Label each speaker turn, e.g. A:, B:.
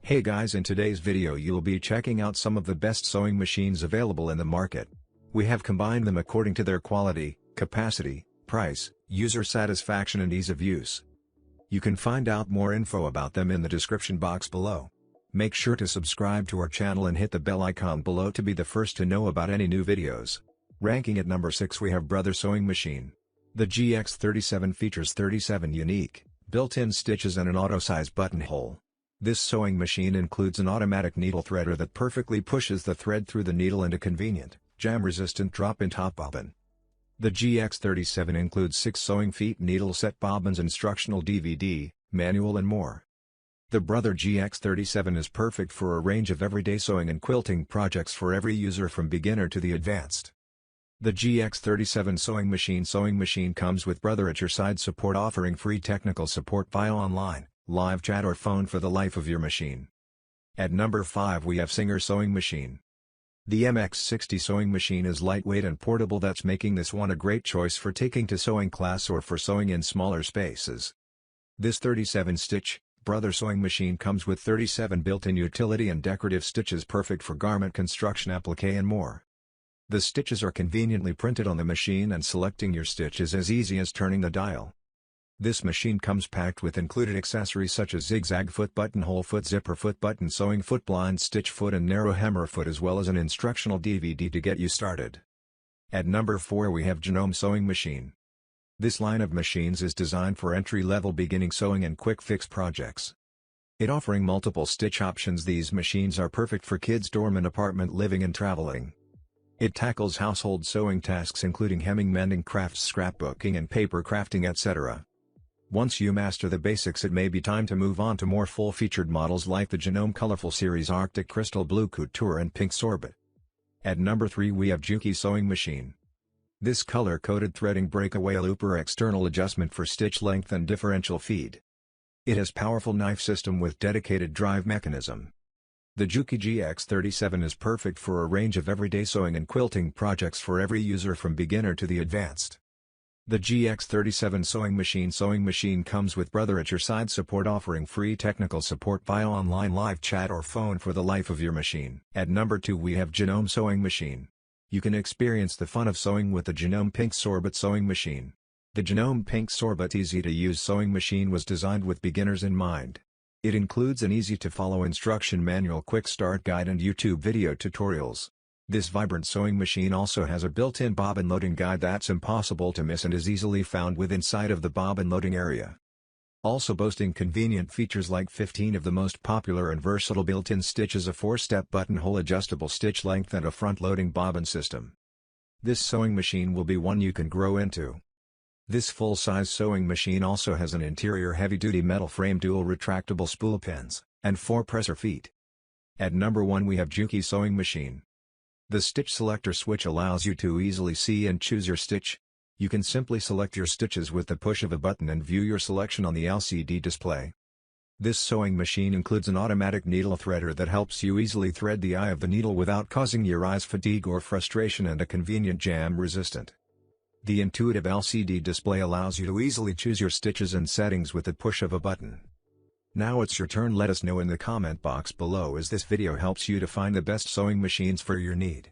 A: Hey guys, in today's video you'll be checking out some of the best sewing machines available in the market. We have combined them according to their quality, capacity, price, user satisfaction and ease of use. You can find out more info about them in the description box below. Make sure to subscribe to our channel and hit the bell icon below to be the first to know about any new videos. Ranking at number 6 we have Brother Sewing Machine. The GX37 features 37 unique, built-in stitches and an auto-size buttonhole. This sewing machine includes an automatic needle threader that perfectly pushes the thread through the needle and a convenient, jam-resistant drop-in top bobbin. The GX37 includes 6 sewing feet needle set bobbins, instructional DVD, manual and more. The Brother GX37 is perfect for a range of everyday sewing and quilting projects for every user from beginner to the advanced. The GX37 sewing machine comes with Brother at your side support, offering free technical support via online, live chat or phone for the life of your machine. At number 5 we have Singer Sewing Machine. The MX60 sewing machine is lightweight and portable, that's making this one a great choice for taking to sewing class or for sewing in smaller spaces. This 37-stitch, Brother sewing machine comes with 37 built-in utility and decorative stitches, perfect for garment construction, applique and more. The stitches are conveniently printed on the machine and selecting your stitch is as easy as turning the dial. This machine comes packed with included accessories such as zigzag foot, buttonhole foot, zipper foot, button sewing foot, blind stitch foot and narrow hemmer foot, as well as an instructional DVD to get you started. At number 4 we have Janome Sewing Machine. This line of machines is designed for entry-level beginning sewing and quick-fix projects. It offering multiple stitch options, these machines are perfect for kids' dorm and apartment living and traveling. It tackles household sewing tasks including hemming, mending, crafts, scrapbooking and paper crafting, etc. Once you master the basics, it may be time to move on to more full-featured models like the Janome Colorful Series, Arctic Crystal Blue Couture and Pink Sorbet. At number 3 we have Juki Sewing Machine. This color-coded threading breakaway looper external adjustment for stitch length and differential feed. It has powerful knife system with dedicated drive mechanism. The Juki GX37 is perfect for a range of everyday sewing and quilting projects for every user from beginner to the advanced. The GX37 sewing machine comes with Brother at your side support, offering free technical support via online live chat or phone for the life of your machine. At number 2 we have Janome Sewing Machine. You can experience the fun of sewing with the Janome Pink Sorbet Sewing Machine. The Janome Pink Sorbet easy-to-use sewing machine was designed with beginners in mind. It includes an easy-to-follow instruction manual, quick start guide and YouTube video tutorials. This vibrant sewing machine also has a built-in bobbin loading guide that's impossible to miss and is easily found within sight of the bobbin loading area. Also boasting convenient features like 15 of the most popular and versatile built-in stitches, a 4-step buttonhole, adjustable stitch length and a front-loading bobbin system. This sewing machine will be one you can grow into. This full-size sewing machine also has an interior heavy-duty metal frame, dual retractable spool pins, and 4 presser feet. At number 1 we have Juki Sewing Machine. The stitch selector switch allows you to easily see and choose your stitch. You can simply select your stitches with the push of a button and view your selection on the LCD display. This sewing machine includes an automatic needle threader that helps you easily thread the eye of the needle without causing your eyes fatigue or frustration, and a convenient jam-resistant. The intuitive LCD display allows you to easily choose your stitches and settings with the push of a button. Now it's your turn. Let us know in the comment box below as this video helps you to find the best sewing machines for your need.